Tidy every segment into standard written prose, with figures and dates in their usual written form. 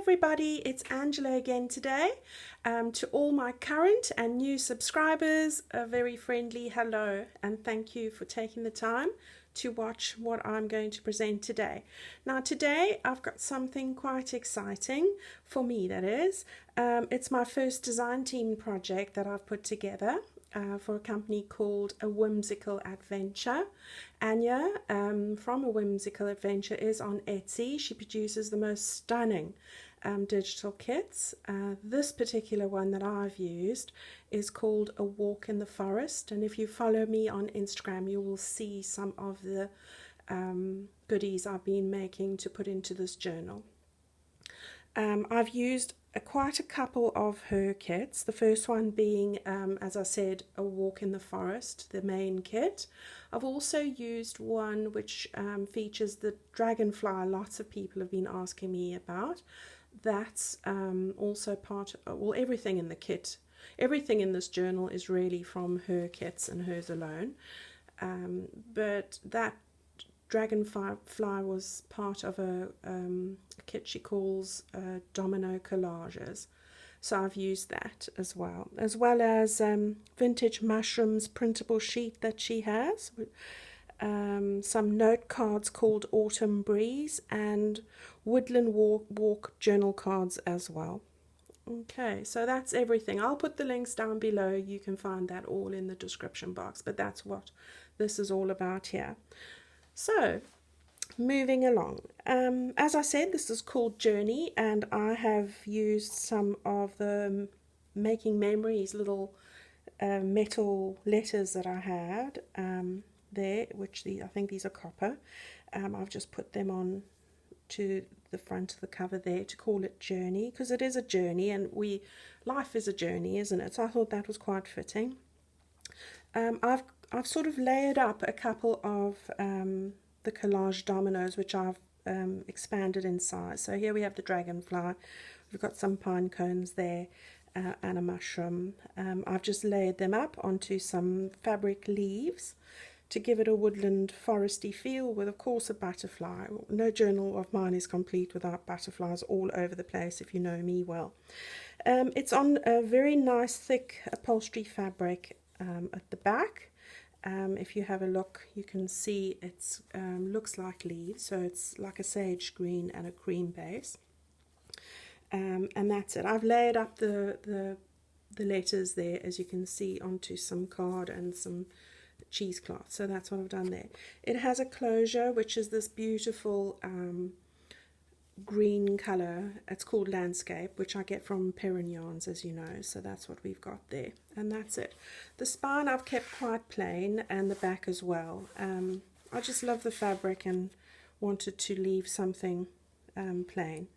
everybody, it's Angela again today. To all my current and new subscribers, a very friendly hello and thank you for taking the time to watch what I'm going to present today. Now today I've got something quite exciting for me, that is. It's my first design team project that I've put together for a company called A Whimsical Adventure. Anja from A Whimsical Adventure is on Etsy. She produces the most stunning digital kits. This particular one that I've used is called A Walk in the Forest, and if you follow me on Instagram you will see some of the goodies I've been making to put into this journal. I've used quite a couple of her kits, the first one being, as I said, A Walk in the Forest, the main kit. I've also used one which features the dragonfly lots of people have been asking me about. That's also part of, well, everything in the kit, everything in this journal is really from her kits and hers alone. But that dragonfly was part of a kit she calls domino collages, so I've used that as well as vintage mushrooms printable sheet that she has, some note cards called Autumn Breeze, and woodland walk journal cards as well. Okay, so that's everything. I'll put the links down below. You can find that all in the description box, but that's what this is all about here. So, moving along, as I said, this is called Journey, and I have used some of the Making Memories little metal letters that I had there, which I think these are copper. I've just put them on to the front of the cover there to call it Journey, because it is a journey, and life is a journey, isn't it? So I thought that was quite fitting. I've sort of layered up a couple of the collage dominoes, which I've expanded in size. So here we have the dragonfly, we've got some pine cones there, and a mushroom. I've just layered them up onto some fabric leaves to give it a woodland foresty feel, with of course a butterfly. No journal of mine is complete without butterflies all over the place, if you know me well. It's on a very nice thick upholstery fabric at the back. If you have a look, you can see it looks like leaves, so it's like a sage green and a cream base. And that's it. I've layered up the letters there, as you can see, onto some card and some cheesecloth. So that's what I've done there. It has a closure, which is this beautiful green colour. It's called Landscape, which I get from Perrin Yarns, as you know. So that's what we've got there, and that's it. The spine I've kept quite plain, and the back as well. I just love the fabric and wanted to leave something plain.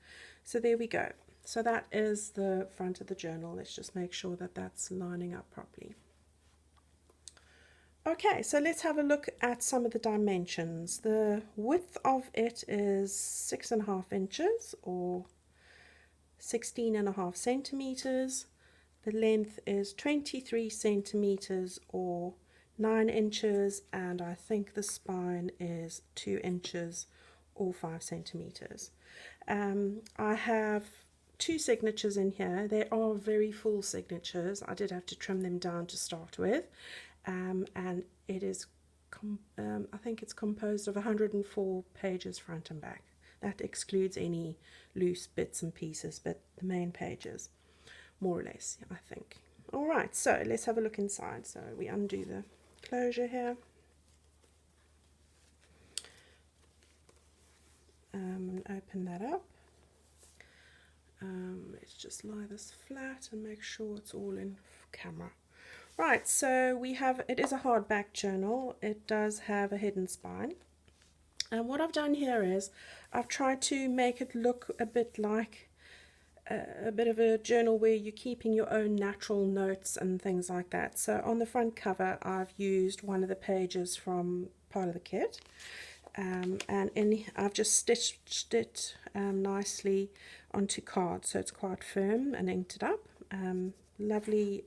So there we go. So that is the front of the journal. Let's just make sure that that's lining up properly. Okay, so let's have a look at some of the dimensions. The width of it is 6.5 inches or 16.5 centimeters. The length is 23 centimeters or 9 inches, and I think the spine is 2 inches or 5 centimeters. I have 2 signatures in here. They are very full signatures. I did have to trim them down to start with. And it is, I think it's composed of 104 pages front and back. That excludes any loose bits and pieces, but the main pages, more or less, I think. All right, so let's have a look inside. So we undo the closure here. And open that up. Let's just lie this flat and make sure it's all in camera. Right, so we have, it is a hardback journal. It does have a hidden spine. And what I've done here is I've tried to make it look a bit like a bit of a journal where you're keeping your own natural notes and things like that. So on the front cover I've used one of the pages from part of the kit. And I've just stitched it nicely onto card, so it's quite firm, and inked it up. Lovely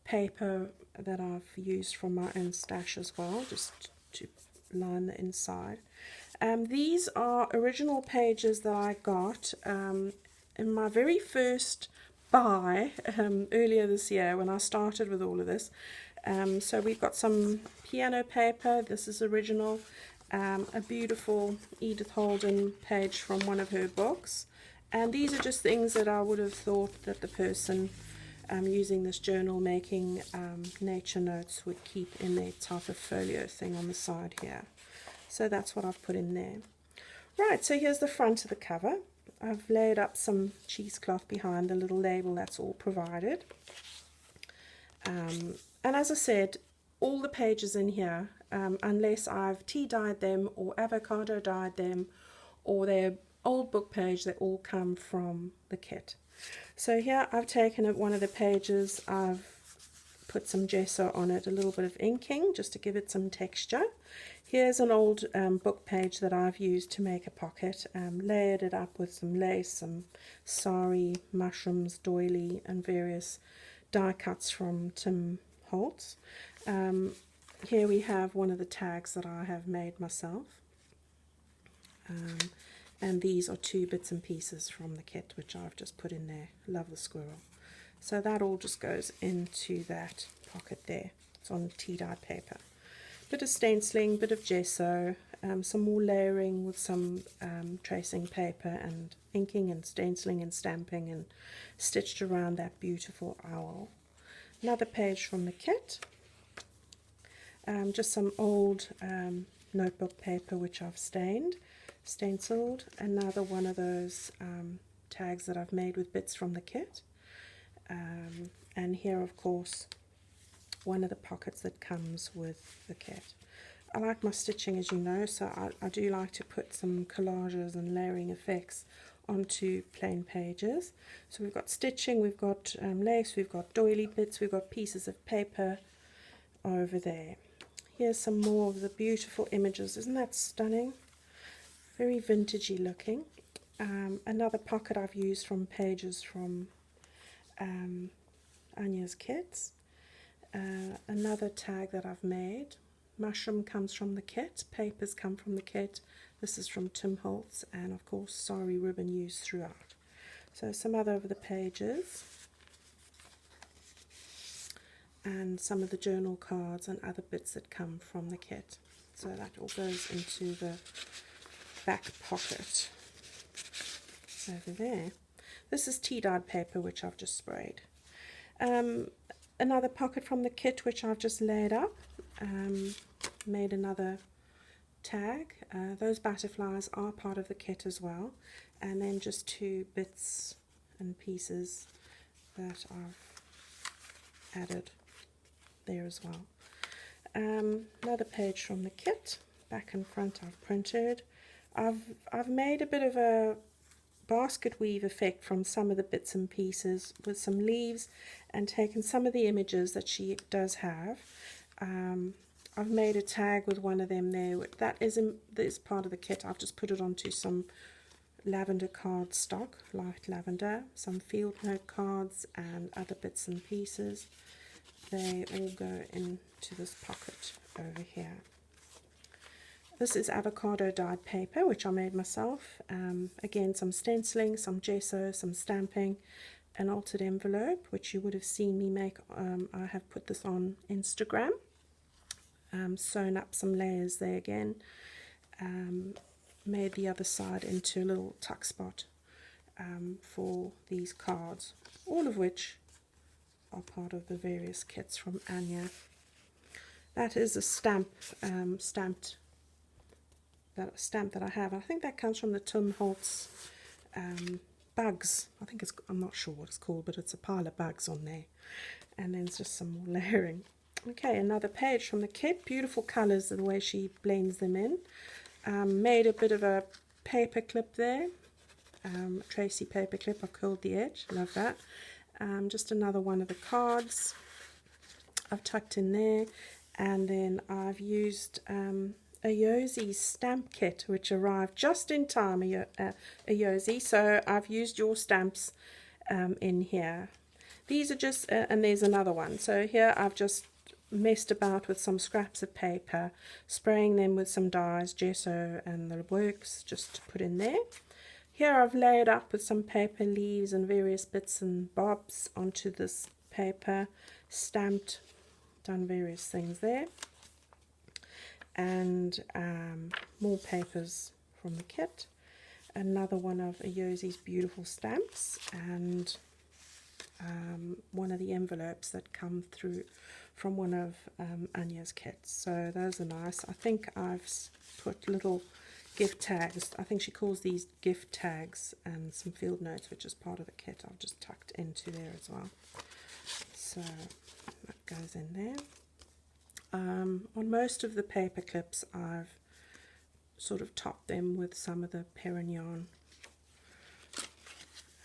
paper that I've used from my own stash as well, just to line the inside. These are original pages that I got in my very first buy earlier this year when I started with all of this. So we've got some piano paper. This is original. A beautiful Edith Holden page from one of her books. And these are just things that I would have thought that the person using this journal making nature notes would keep in their type of folio thing on the side here. So that's what I've put in there. Right, so here's the front of the cover. I've laid up some cheesecloth behind the little label that's all provided. And as I said, all the pages in here, unless I've tea dyed them or avocado dyed them or they're old book page, they all come from the kit. So here I've taken one of the pages, I've put some gesso on it, a little bit of inking just to give it some texture. Here's an old book page that I've used to make a pocket, layered it up with some lace, some sari, mushrooms, doily and various die cuts from Tim Holtz. Here we have one of the tags that I have made myself. And these are 2 bits and pieces from the kit which I've just put in there. Love the squirrel. So that all just goes into that pocket there. It's on tea dyed paper. Bit of stenciling, bit of gesso, some more layering with some tracing paper and inking and stenciling and stamping and stitched around that beautiful owl. Another page from the kit. Just some old notebook paper which I've stenciled. Another one of those tags that I've made with bits from the kit. And here, of course, one of the pockets that comes with the kit. I like my stitching, as you know, so I do like to put some collages and layering effects onto plain pages. So we've got stitching, we've got lace, we've got doily bits, we've got pieces of paper over there. Here's some more of the beautiful images. Isn't that stunning? Very vintagey looking. Another pocket I've used from pages from Anja's kits. Another tag that I've made. Mushroom comes from the kit. Papers come from the kit. This is from Tim Holtz, and of course sari ribbon used throughout. So some other of the pages. And some of the journal cards and other bits that come from the kit. So that all goes into the back pocket over there. This is tea dyed paper which I've just sprayed. Another pocket from the kit which I've just laid up. Made another tag. Those butterflies are part of the kit as well. And then just 2 bits and pieces that I've added there as well. Another page from the kit. Back and front I've printed. I've made a bit of a basket weave effect from some of the bits and pieces with some leaves and taken some of the images that she does have. I've made a tag with one of them there. That is part of the kit. I've just put it onto some lavender card stock, light lavender, some field note cards and other bits and pieces. They all go into this pocket over here. This is avocado dyed paper which I made myself. Again, some stenciling, some gesso, some stamping, an altered envelope which you would have seen me make. I have put this on Instagram. Sewn up some layers there again. Made the other side into a little tuck spot for these cards, all of which are part of the various kits from Anja. That is a stamp that I have. I think that comes from the Tim Holtz bugs. I'm not sure what it's called, but it's a pile of bugs on there. And then it's just some more layering. Okay, another page from the kit. Beautiful colours, the way she blends them in. Made a bit of a paper clip there. Tracy paper clip. I've curled the edge. Love that. Just another one of the cards I've tucked in there. And then I've used a Yosi stamp kit which arrived just in time, a Yosi. So I've used your stamps in here. These are just, and there's another one. So here I've just messed about with some scraps of paper, spraying them with some dyes, gesso and the works, just to put in there. Here I've layered up with some paper leaves and various bits and bobs onto this paper, stamped, done various things there. And more papers from the kit. Another one of Yosi's beautiful stamps, and one of the envelopes that come through from one of Anja's kits. So those are nice. I think I've put little gift tags. I think she calls these gift tags, and some field notes, which is part of the kit. I've just tucked into there as well. So that goes in there. On most of the paper clips, I've sort of topped them with some of the Perignon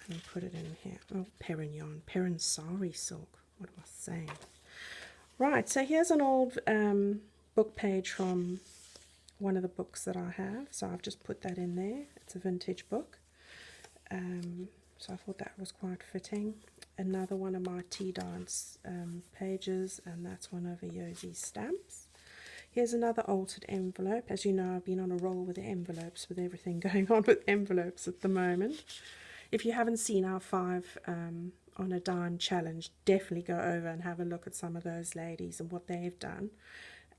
and put it in here. Oh, Perignon, Sari silk. What am I saying? Right, so here's an old book page from one of the books that I have. So I've just put that in there. It's a vintage book. So I thought that was quite fitting. Another one of my tea dance pages, and that's one of Yosi's stamps. Here's another altered envelope. As you know, I've been on a roll with the envelopes, with everything going on with envelopes at the moment. If you haven't seen our 5 on a dime challenge, definitely go over and have a look at some of those ladies and what they've done.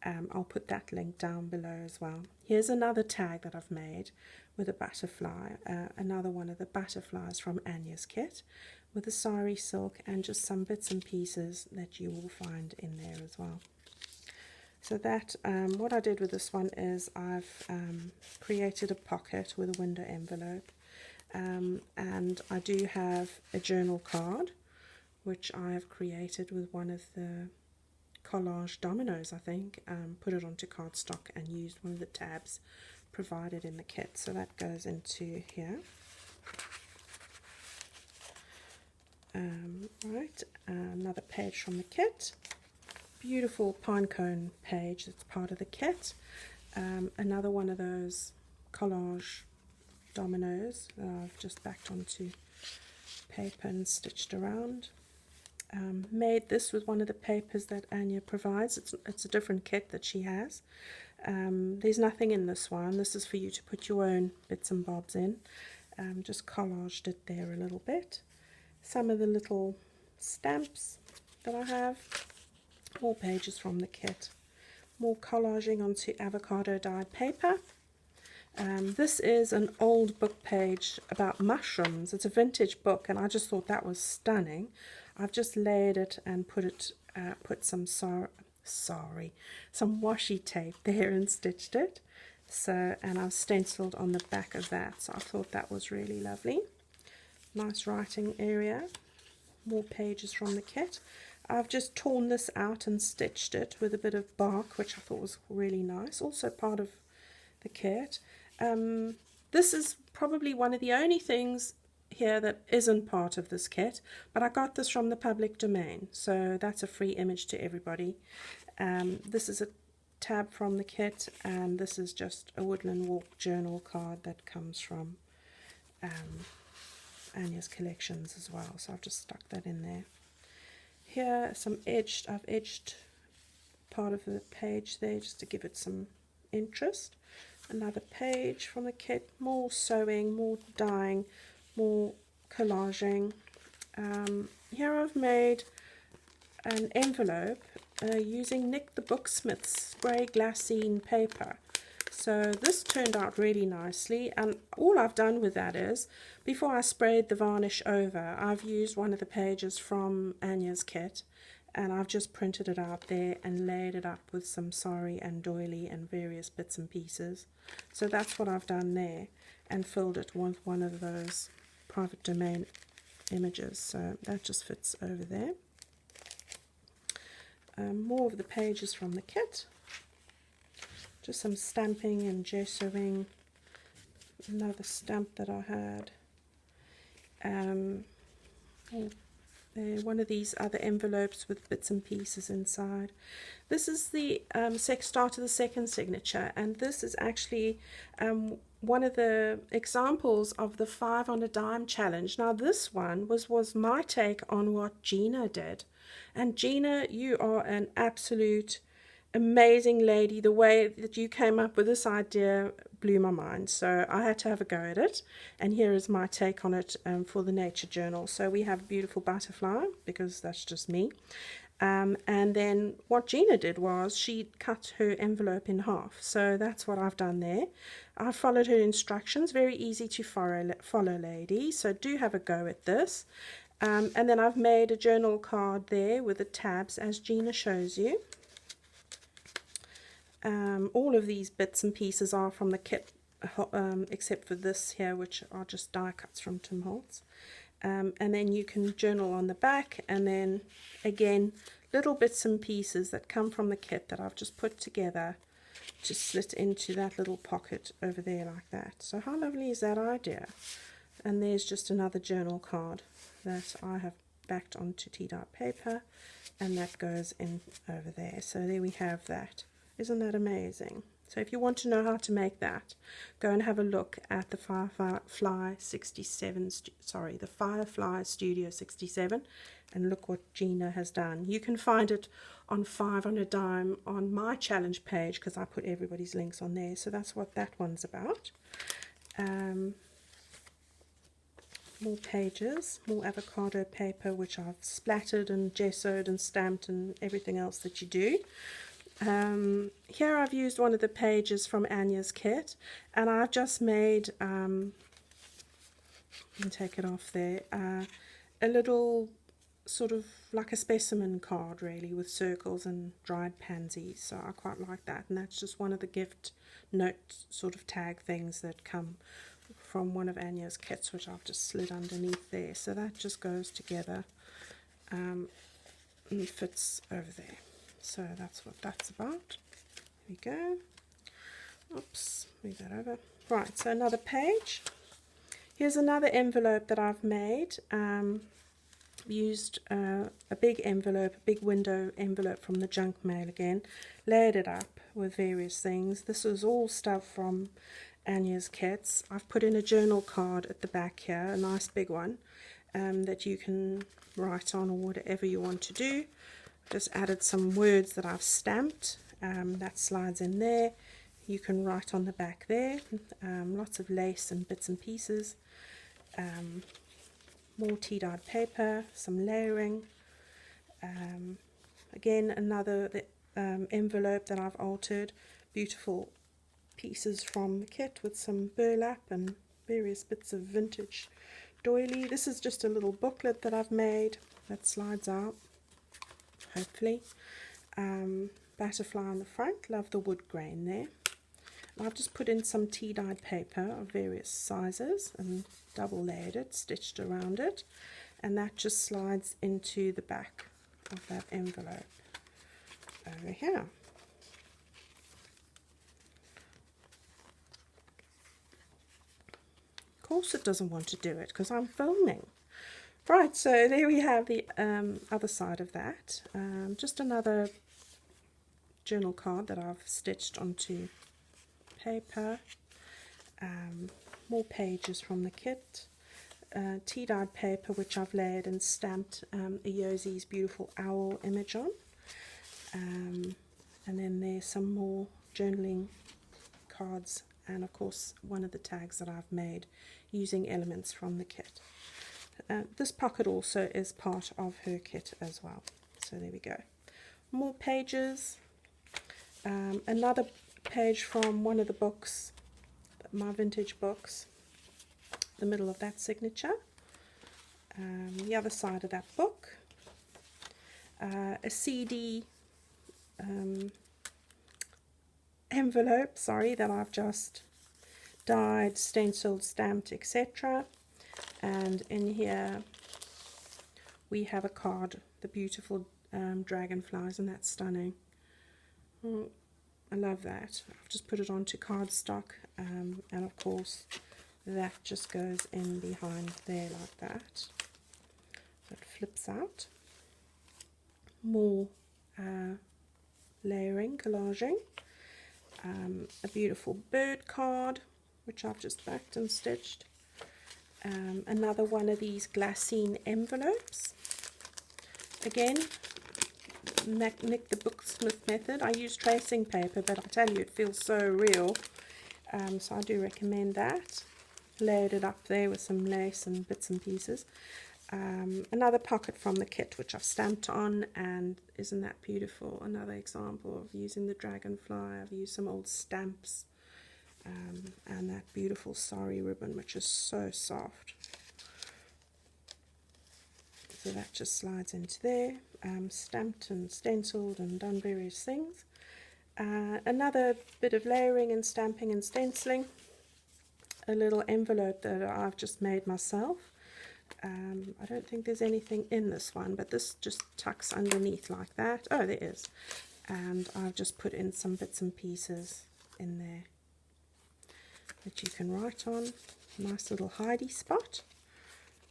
I'll put that link down below as well. Here's another tag that I've made with a butterfly, another one of the butterflies from Anja's kit, with the sari silk and just some bits and pieces that you will find in there as well. So that, what I did with this one is I've created a pocket with a window envelope, and I do have a journal card which I have created with one of the collage dominoes, I think. Put it onto cardstock and used one of the tabs provided in the kit, so that goes into here. Right, another page from the kit, beautiful pine cone page that's part of the kit. Another one of those collage dominoes that I've just backed onto paper and stitched around. Made this with one of the papers that Anja provides. It's a different kit that she has. There's nothing in this one. This is for you to put your own bits and bobs in. Just collaged it there a little bit. Some of the little stamps that I have. More pages from the kit. More collaging onto avocado dyed paper. This is an old book page about mushrooms. It's a vintage book, and I just thought that was stunning. I've just layered it and put some washi tape there and stitched it. So, and I've stenciled on the back of that. So I thought that was really lovely. Nice writing area. More pages from the kit. I've just torn this out and stitched it with a bit of bark, which I thought was really nice. Also part of the kit. This is probably one of the only things here that isn't part of this kit, but I got this from the public domain, so that's a free image to everybody. This is a tab from the kit, and this is just a Woodland Walk journal card that comes from Anja's collections as well, so I've just stuck that in there. Here I've edged part of the page there just to give it some interest. Another page from the kit, more sewing, more dyeing, more collaging. Here I've made an envelope using Nick the Booksmith's spray glassine paper. So this turned out really nicely, and all I've done with that is, before I sprayed the varnish over, I've used one of the pages from Anja's kit, and I've just printed it out there and layered it up with some sari and doily and various bits and pieces. So that's what I've done there, and filled it with one of those private domain images, so that just fits over there. More of the pages from the kit, just some stamping and gessoing. Another stamp that I had. One of these other envelopes with bits and pieces inside. This is the start of the second signature, and this is actually one of the examples of the 5 on a dime challenge. Now this one was my take on what Gina did. And Gina, you are an absolute amazing lady. The way that you came up with this idea blew my mind, so I had to have a go at it, and here is my take on it for the nature journal. So we have a beautiful butterfly, because that's just me, and then what Gina did was she cut her envelope in half, so that's what I've done there. I followed her instructions, very easy to follow ladies, so do have a go at this. And then I've made a journal card there with the tabs as Gina shows you. All of these bits and pieces are from the kit, except for this here, which are just die cuts from Tim Holtz. And then you can journal on the back, and then again little bits and pieces that come from the kit that I've just put together to slit into that little pocket over there like that. So how lovely is that idea? And there's just another journal card that I have backed onto tea-dye paper, and that goes in over there. So there we have that. Isn't that amazing? So if you want to know how to make that, go and have a look at the Firefly Studio 67, and look what Gina has done. You can find it on 5 on a Dime on my challenge page, because I put everybody's links on there. So that's what that one's about. More pages, more avocado paper, which I've splattered and gessoed and stamped and everything else that you do. Here I've used one of the pages from Anja's kit, and I've just made, let me take it off there, a little sort of like a specimen card really, with circles and dried pansies, so I quite like that. And that's just one of the gift note sort of tag things that come from one of Anja's kits, which I've just slid underneath there, so that just goes together and fits over there. So that's what that's about. Here we go. Oops, move that over. Right, so another page. Here's another envelope that I've made. Used a big envelope, a big window envelope from the junk mail again. Layered it up with various things. This is all stuff from Anja's kits. I've put in a journal card at the back here, a nice big one, that you can write on or whatever you want to do. Just added some words that I've stamped, that slides in there. You can write on the back there. Lots of lace and bits and pieces. More tea-dyed paper, some layering. Again, another envelope that I've altered. Beautiful pieces from the kit with some burlap and various bits of vintage doily. This is just a little booklet that I've made that slides out, hopefully. Butterfly on the front, love the wood grain there. And I've just put in some tea-dyed paper of various sizes and double layered it, stitched around it, and that just slides into the back of that envelope over here. Of course it doesn't want to do it because I'm filming. Right, so there we have the other side of that. Just another journal card that I've stitched onto paper. More pages from the kit. Tea-dyed paper, which I've layered and stamped a Yosie's beautiful owl image on. And then there's some more journaling cards, and of course one of the tags that I've made using elements from the kit. This pocket also is part of her kit as well. So there we go. More pages. Another page from one of the books, my vintage books. The middle of that signature. The other side of that book. A CD envelope, sorry, that I've just dyed, stenciled, stamped, etc. And in here we have a card, the beautiful dragonflies, and that's stunning. I love that. I've just put it onto cardstock, and of course that just goes in behind there like that. So it flips out. More layering, collaging. A beautiful bird card, which I've just backed and stitched. Another one of these glassine envelopes. again, Nick the Booksmith method. I use tracing paper, but I tell you, it feels so real. So I do recommend that. Layered it up there with some lace and bits and pieces. Another pocket from the kit which I've stamped on, and isn't that beautiful? Another example of using the dragonfly. I've used some old stamps, and that beautiful sari ribbon which is so soft. So that just slides into there, stamped and stenciled and done various things. Another bit of layering and stamping and stenciling. A little envelope that I've just made myself. I don't think there's anything in this one, but this just tucks underneath like that. Oh, there is. And I've just put in some bits and pieces in there that you can write on. Nice little hidey spot.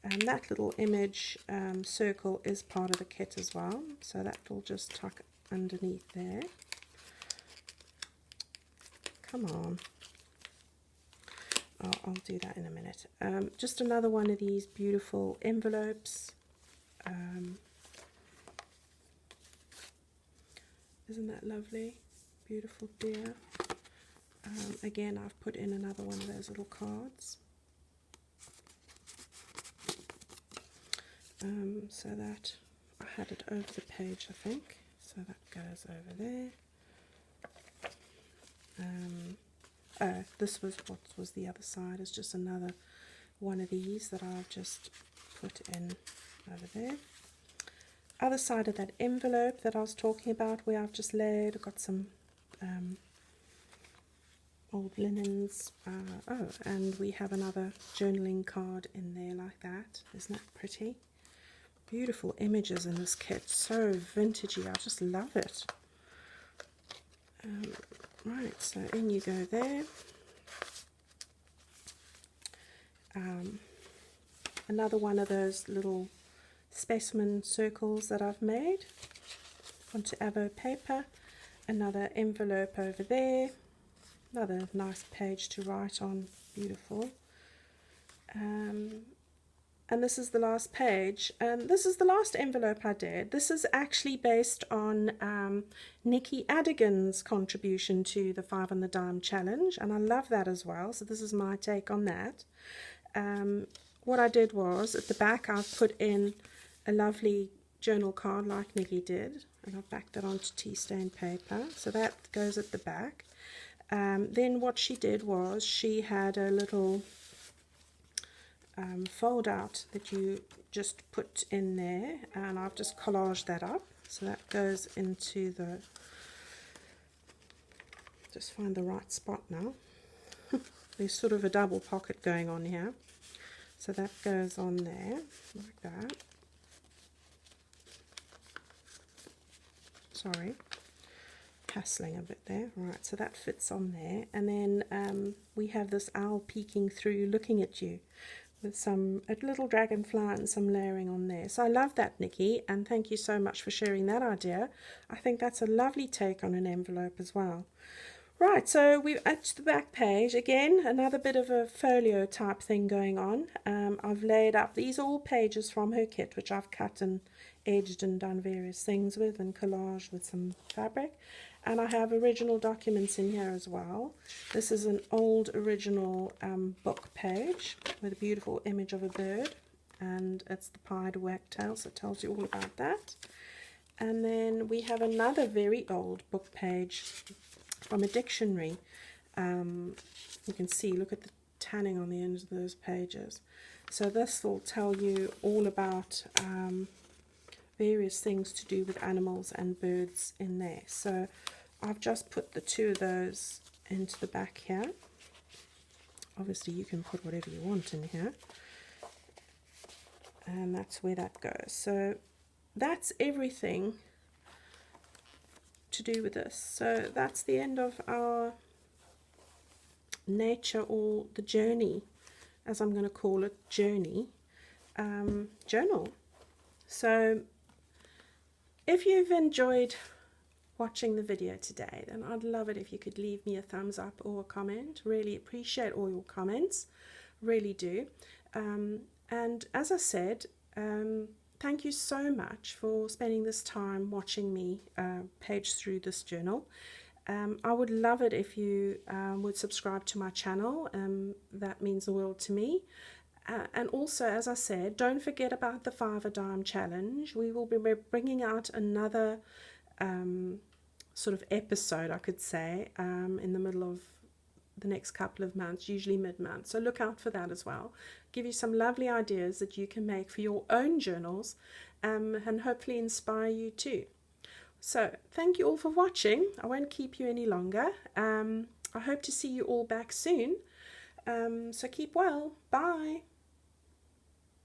And that little image circle is part of the kit as well, so that will just tuck underneath there. Come on. I'll do that in a minute. Just another one of these beautiful envelopes. Isn't that lovely? Beautiful deer. Again, I've put in another one of those little cards. So that I had it over the page, I think. So that goes over there. This was what was the other side. It's just another one of these that I've just put in over there. Other side of that envelope that I was talking about, where I've just laid, I've got some old linens. And we have another journaling card in there like that. Isn't that pretty? Beautiful images in this kit, so vintagey. I just love it. Right, so in you go there. Another one of those little specimen circles that I've made onto Avo paper. Another envelope over there. Another nice page to write on. Beautiful. And this is the last page, and this is the last envelope I did. This is actually based on Nikki Adigan's contribution to the 5 on the Dime challenge, and I love that as well, so this is my take on that. What I did was, at the back I've put in a lovely journal card like Nikki did, and I've backed that onto tea stained paper, so that goes at the back. Then what she did was, she had a little fold out that you just put in there, and I've just collaged that up, so that goes into the, just find the right spot now. There's sort of a double pocket going on here, so that goes on there like that. Sorry, hassling a bit there. Right, so that fits on there, and then we have this owl peeking through looking at you, with a little dragonfly and some layering on there. So I love that, Nikki, and thank you so much for sharing that idea. I think that's a lovely take on an envelope as well. Right, so we're at the back page. Again, another bit of a folio type thing going on. I've laid up, these are all pages from her kit, which I've cut and edged and done various things with, and collaged with some fabric. And I have original documents in here as well. This is an old original book page with a beautiful image of a bird, and it's the pied wagtail, so it tells you all about that. And then we have another very old book page from a dictionary. You can see, look at the tanning on the ends of those pages. So this will tell you all about various things to do with animals and birds in there. So I've just put the two of those into the back here. Obviously you can put whatever you want in here, and that's where that goes. So that's everything to do with this. So that's the end of our nature, or the journey, as I'm going to call it, journey journal. So if you've enjoyed watching the video today, then I'd love it if you could leave me a thumbs up or a comment. Really appreciate all your comments, really do. And as I said, thank you so much for spending this time watching me page through this journal. I would love it if you would subscribe to my channel. That means the world to me. And also, as I said, don't forget about the 5 a dime challenge. We will be bringing out another sort of episode, I could say, in the middle of the next couple of months, usually mid-month. So look out for that as well. Give you some lovely ideas that you can make for your own journals, and hopefully inspire you too. So thank you all for watching. I won't keep you any longer. I hope to see you all back soon. So keep well. Bye.